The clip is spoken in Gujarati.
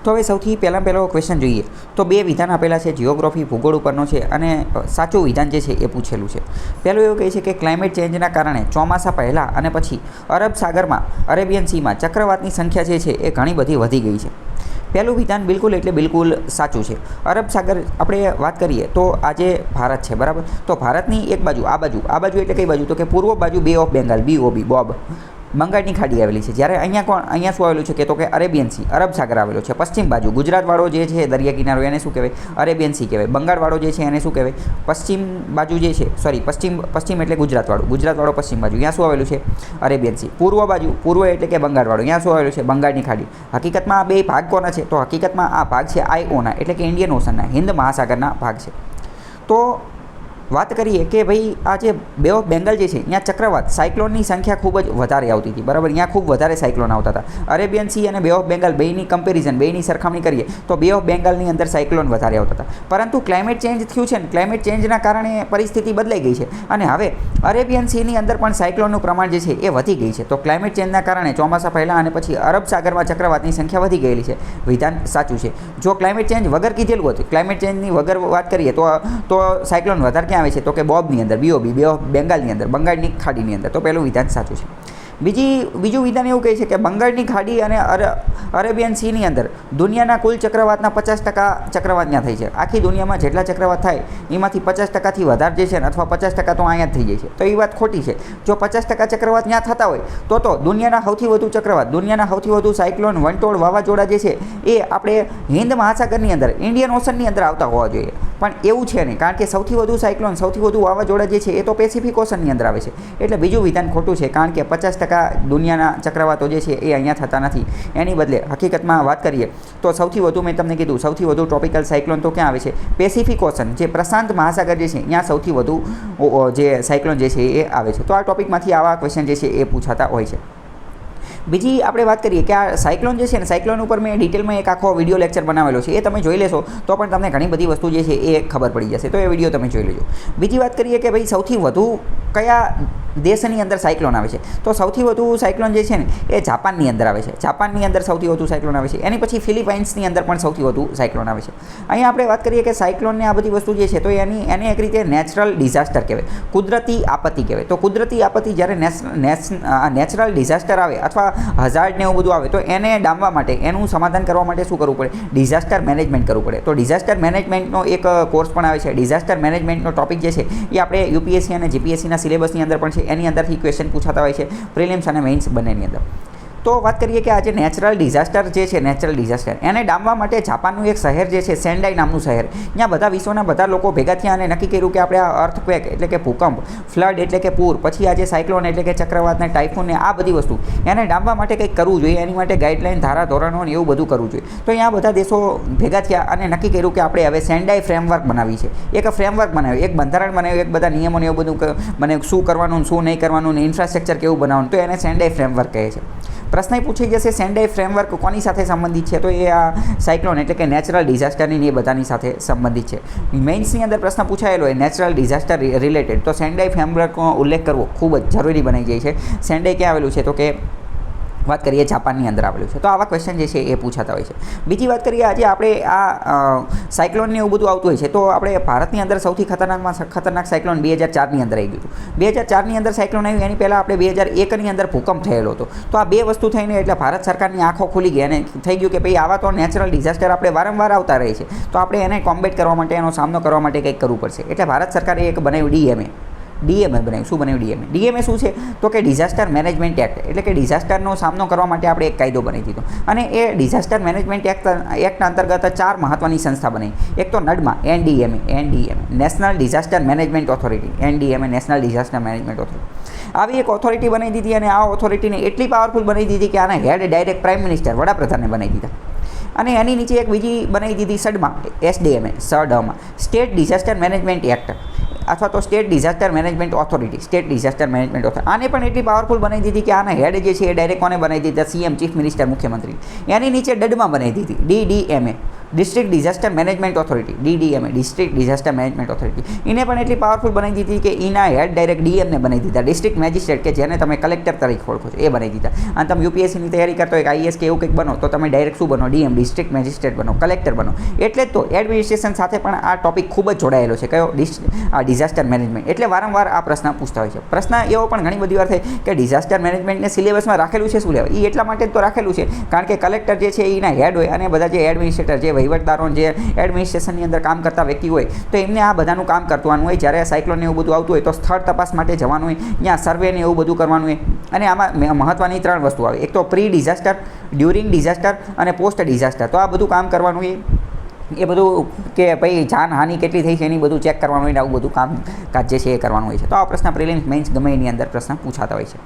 તો હવે સૌથી પહેલો ક્વેશ્ચન જોઈએ તો બે વિધાન આપેલા છે, જિયોગ્રાફી ભૂગોળ ઉપરનો છે અને સાચું વિધાન જે છે એ પૂછેલું છે. પહેલું એવું કહે છે કે ક્લાઇમેટ ચેન્જના કારણે ચોમાસા પહેલાં અને પછી અરબ સાગરમાં અરેબિયન સીમાં ચક્રવાતની સંખ્યા જે છે એ ઘણી બધી વધી ગઈ છે. પહેલું વિધાન બિલકુલ એટલે બિલકુલ સાચું છે. અરબ સાગર આપણે વાત કરીએ તો આજે ભારત છે, બરાબર. તો ભારતની એક બાજુ આ બાજુ એટલે કઈ બાજુ, તો કે પૂર્વ બાજુ બે ઓફ બેંગાલ, બોબ બંગાળની ખાડી આવેલી છે. જ્યારે અહીંયા શું આવેલું છે કે તો કે અરેબિયન સી, અરબ સાગર આવેલો છે. પશ્ચિમ બાજુ ગુજરાતવાળો જે છે દરિયા કિનારો એને શું કહેવાય, અરેબિયન સી કહેવાય. બંગાળવાળો જે છે એને શું કહેવાય, પશ્ચિમ બાજુ જે છે, પશ્ચિમ એટલે ગુજરાતવાળો પશ્ચિમ બાજુ, ત્યાં શું આવેલું છે, અરેબિયન સી. પૂર્વ એટલે કે બંગાળવાળો, ત્યાં શું આવેલું છે, બંગાળની ખાડી. હકીકતમાં આ બે ભાગ કોના છે, તો હકીકતમાં આ ભાગ છે આઈઓના એટલે કે ઇન્ડિયન ઓશનના, હિન્દ મહાસાગરના ભાગ છે. તો વાત કરીએ કે ભાઈ આ જે બે ઓફ બેંગાલ જે છે ત્યાં ચક્રવાત સાયક્લોનની સંખ્યા ખૂબ જ વધારે આવતી હતી, બરાબર. ત્યાં ખૂબ વધારે સાયક્લોન આવતા હતા. અરેબિયન સી અને બે ઓફ બેંગાલ બેની કમ્પેરિઝન, બેની સરખામણી કરીએ તો બે ઓફ બેંગાલની અંદર સાયક્લોન વધારે આવતા હતા. પરંતુ ક્લાઇમેટ ચેન્જ થયું છે ને, ક્લાઇમેટ ચેન્જના કારણે પરિસ્થિતિ બદલાઈ ગઈ છે અને હવે અરેબિયન સીની અંદર પણ સાયક્લોનનું પ્રમાણ જે છે એ વધી ગઈ છે. તો ક્લાઇમેટ ચેન્જના કારણે ચોમાસા પહેલાં અને પછી અરબ સાગરમાં ચક્રવાતની સંખ્યા વધી ગયેલી છે. વિધાન સાચું છે. જો ક્લાઇમેટ ચેન્જ વગર કીધેલું હતું, ક્લાઇમેટ ચેન્જની વગર વાત કરીએ તો સાયક્લોન વધારે ક્યાં આવે છે, તો કે બોબની અંદર, બે ઓફ બેંગાલની અંદર, બંગાળની ખાડીની અંદર. તો પહેલું વિધાન સાચું છે. બીજું વિધાન એવું કહે છે કે બંગાળની ખાડી અને અરેબિયન સીની અંદર દુનિયાના કુલ ચક્રવાતના 50% ચક્રવાત ત્યાં થઈ છે. આખી દુનિયામાં જેટલા ચક્રવાત થાય એમાંથી 50%થી વધારે જે છે ને અથવા 50% તો અહીંયા જ થઈ જાય છે. તો એ વાત ખોટી છે. જો 50% ચક્રવાત ત્યાં થતા હોય તો દુનિયાના સૌથી વધુ ચક્રવાત, દુનિયાના સૌથી વધુ સાયક્લોન, વંટોળ, વાવાઝોડા જે છે એ આપણે હિન્દ મહાસાગરની અંદર, ઇન્ડિયન ઓશનની અંદર આવતા હોવા જોઈએ. પણ એવું છે નહીં, કારણ કે સૌથી વધુ સાયક્લોન, સૌથી વધુ વાવાઝોડા જે છે એ તો પેસિફિક ઓશનની અંદર આવે છે. એટલે બીજું વિધાન ખોટું છે, કારણ કે 50% દુનિયાના ચક્રવાતો જે છે એ અહીંયા થતા નથી. એની બદલે હકીકતમાં વાત કરીએ તો સૌથી વધુ, મેં તમને કીધું, સૌથી વધુ ટ્રોપિકલ સાયક્લોન તો ક્યાં આવે છે, પેસિફિક ઓશન, જે પ્રશાંત મહાસાગર જે છે ત્યાં સૌથી વધુ જે સાયક્લોન જે છે એ આવે છે. તો આ ટોપિકમાંથી આવા ક્વેશ્ચન જે છે એ પૂછાતા હોય છે. બીજી આપણે વાત કરીએ કે આ સાયક્લોન જે છે ને, સાયક્લોન ઉપર મેં ડિટેલમાં એક આખો વિડીયો લેક્ચર બનાવેલો છે, એ તમે જોઈ લેશો તો પણ તમને ઘણી બધી વસ્તુ જે છે એ ખબર પડી જશે. તો એ વિડીયો તમે જોઈ લેજો. બીજી વાત કરીએ કે ભાઈ સૌથી વધુ કયા દેશની અંદર સાયક્લોન આવે છે, તો સૌથી વધુ સાયક્લોન જે છે ને એ જાપાનની અંદર આવે છે. જાપાનની અંદર સૌથી વધુ સાયક્લોન આવે છે. એની પછી ફિલિપાઇન્સની અંદર પણ સૌથી વધુ સાયક્લોન આવે છે. અહીંયા આપણે વાત કરીએ કે સાયક્લોનને આ બધી વસ્તુ જે છે તો એને એક રીતે નેચરલ ડિઝાસ્ટર કહેવાય, કુદરતી આપત્તિ કહેવાય. તો કુદરતી આપત્તિ જ્યારે નેચરલ ડિઝાસ્ટર આવે અથવા હઝાર્ડ ને એવું બધું આવે તો એને ડામવા માટે, એનું સમાધાન કરવા માટે શું કરવું પડે, ડિઝાસ્ટર મેનેજમેન્ટ કરવું પડે. તો ડિઝાસ્ટર મેનેજમેન્ટનો એક કોર્સ પણ આવે છે. ડિઝાસ્ટર મેનેજમેન્ટનો ટોપિક જે છે એ આપણે યુપીએસસી અને જીપીએસસીના સિલેબસની અંદર પણ છે. એની અંદરથી ક્વેશ્ચન પૂછાતા હોય છે, પ્રિલિમ્સ અને મેઇન્સ બંનેની અંદર. તો વાત કરીએ કે આજે નેચરલ ડિઝાસ્ટર જે છે, નેચરલ ડિઝાસ્ટર એને ડામવા માટે જાપાનનું એક શહેર જે છે, સેન્ડાઈ નામનું શહેર, ત્યાં બધા વિશ્વના બધા લોકો ભેગા થયા અને નક્કી કર્યું કે આપણે આ અર્થક્વેક એટલે કે ભૂકંપ, ફ્લડ એટલે કે પૂર, પછી આજે સાયક્લોન એટલે કે ચક્રવાતને, ટાઇફૂનને, આ બધી વસ્તુ એને ડામવા માટે કંઈક કરવું જોઈએ. એની માટે ગાઈડલાઈન, ધારા ધોરણો ને એવું બધું કરવું જોઈએ. તો અહીંયા બધા દેશો ભેગા થયા અને નક્કી કર્યું કે આપણે હવે સેન્ડાઈ ફ્રેમવર્ક બનાવી છે. એક ફ્રેમવર્ક બનાવ્યું, એક બંધારણ બનાવ્યું, એક બધા નિયમો ને એવું બધું બનાવ્યું, શું કરવાનું, શું નહીં કરવાનું, ને ઇન્ફ્રાસ્ટ્રક્ચર કેવું બનાવવાનું. તો એને સેન્ડાઈ ફ્રેમવર્ક કહે છે. પ્રશ્ન પૂછી જશે સેન્ડાઈ ફ્રેમવર્ક કોની સાથે સંબંધિત છે, તો એ આ સાયક્લોન એટલે કે નેચરલ ડિઝાસ્ટરની એ બધાની સાથે સંબંધિત છે. મેઇન્સની અંદર પ્રશ્ન પૂછાયેલો હોય નેચરલ ડિઝાસ્ટર રિલેટેડ, તો સેન્ડાઈ ફ્રેમવર્કનો ઉલ્લેખ કરવો ખૂબ જ જરૂરી બની જાય છે. સેન્ડાઈ ક્યાં આવેલું છે, તો કે વાત કરીએ જાપાનની અંદર આવેલું છે. તો આવા ક્વેશ્ચન જે છે એ પૂછાતા હોય છે. બીજી વાત કરીએ, આજે આપણે આ સાયક્લોનને એવું બધું આવતું હોય છે તો આપણે ભારતની અંદર સૌથી ખતરનાક સાયક્લોન 2004ની અંદર આવી ગયું હતું. 2004ની અંદર સાયક્લોન આવ્યું, એની પહેલાં આપણે 2001ની અંદર ભૂકંપ થયેલો હતો. તો આ બે વસ્તુ થઈને એટલે ભારત સરકારની આંખો ખુલી ગઈ અને થઈ ગયું કે ભાઈ આવા તો નેચરલ ડિઝાસ્ટર આપણે વારંવાર આવતા રહે છે, તો આપણે એને કોમ્બેટ કરવા માટે, એનો સામનો કરવા માટે કંઈક કરવું પડશે. એટલે ભારત સરકારે એક બનાવ્યું ડીએમએ બનાવ્યું. શું બનાવ્યું? ડીએમએ શું છે, તો કે ડિઝાસ્ટર મેનેજમેન્ટ એક્ટ, એટલે કે ડિઝાસ્ટરનો સામનો કરવા માટે આપણે એક કાયદો બનાવી દીધો. અને એ ડિઝાસ્ટર મેનેજમેન્ટ એક્ટ અંતર્ગત 4 મહત્વની સંસ્થા બનાવી. એક તો નડમા, NDMA, national disaster management authority, NDMA, national disaster management authority. આવી એક ઓથોરિટી બનાવી દીધી અને આ ઓથોરિટીને એટલી પાવરફુલ બનાવી દીધી કે આના હેડ ડાયરેક્ટ પ્રાઇમ મિનિસ્ટર, વડાપ્રધાનને બનાવી દીધા. અને એની નીચે એક બીજી બનાવી દીધી સડમાં, એસડીએમએ, સ્ટેટ ડિઝાસ્ટર મેનેજમેન્ટ એક્ટ, અથવા તો state disaster management authority, state disaster management authority. આને પણ એટલી પાવરફુલ બનાવી દીધી કે આના હેડ જે છે એ ડાયરેક્ટ કોને બનાવી દીધા, સીએમ, ચીફ મિનિસ્ટર, મુખ્યમંત્રી. એની નીચે ડડમાં બનાવી દીધી, DDMA, district disaster management authority DDMA district disaster management authority એને પણ એટલી પાવરફુલ બનાવી દીધી કે એના હેડ ડાયરેક્ટ DMને બનાવી દીધા, ડિસ્ટ્રિક્ટ મેજિસ્ટ્રેટ કે જેને તમે કલેક્ટર તરીકે ઓળખો છો એ બનાવી દીધા. અને તમે UPSCની તૈયારી કરતા હોય કે IAS કે એવું કંઈક બનો તો તમે ડાયરેક્ટ શું બનો, DM ડિસ્ટ્રિક્ટ મેજિસ્ટ્રેટ બનો, કલેક્ટર બનો. એટલે જ તો એડમિનિસ્ટ્રેશન સાથે પણ આ ટોપિક ખૂબ જ જોડાયેલો છે. કયો? આ ડિઝાસ્ટર મેનેજમેન્ટ. એટલે વારંવાર આ પ્રશ્ન પૂછતા હોય છે. પ્રશ્ન એવો પણ ઘણી બધી વાર થાય કે ડિઝાસ્ટર મેનેજમેન્ટને સિલેબસમાં રાખેલું છે શું લેવા? એ એટલા માટે જ તો રાખેલું છે કારણ કે કલેક્ટર જે છે એના હેડ હોય અને બધા જે એડમિનિસ્ટ્રેટર જે વહીવટદારો જે એડમિનિસ્ટ્રેશનની અંદર કામ કરતા વ્યક્તિ હોય તો એમને આ બધાનું કામ કરવાનું હોય. જ્યારે સાયક્લોન એવું બધું આવતું હોય તો સ્થળ તપાસ માટે જવાનું હોય, ત્યાં સર્વે ને એવું બધું કરવાનું હોય. અને આમાં મહત્ત્વની 3 વસ્તુ આવે, એક તો પ્રી ડિઝાસ્ટર, ડ્યુરિંગ ડિઝાસ્ટર અને પોસ્ટ ડિઝાસ્ટર. તો આ બધું કામ કરવાનું હોય. એ બધું કે ભાઈ જાનહાનિ કેટલી થઈ છે એની બધું ચેક કરવાનું હોય ને આવું બધું કામકાજ જે છે એ કરવાનું હોય છે. તો આ પ્રશ્ન પ્રિલિમ્સ મેઇન્સ ગમે એની અંદર પ્રશ્ન પૂછાતા હોય છે.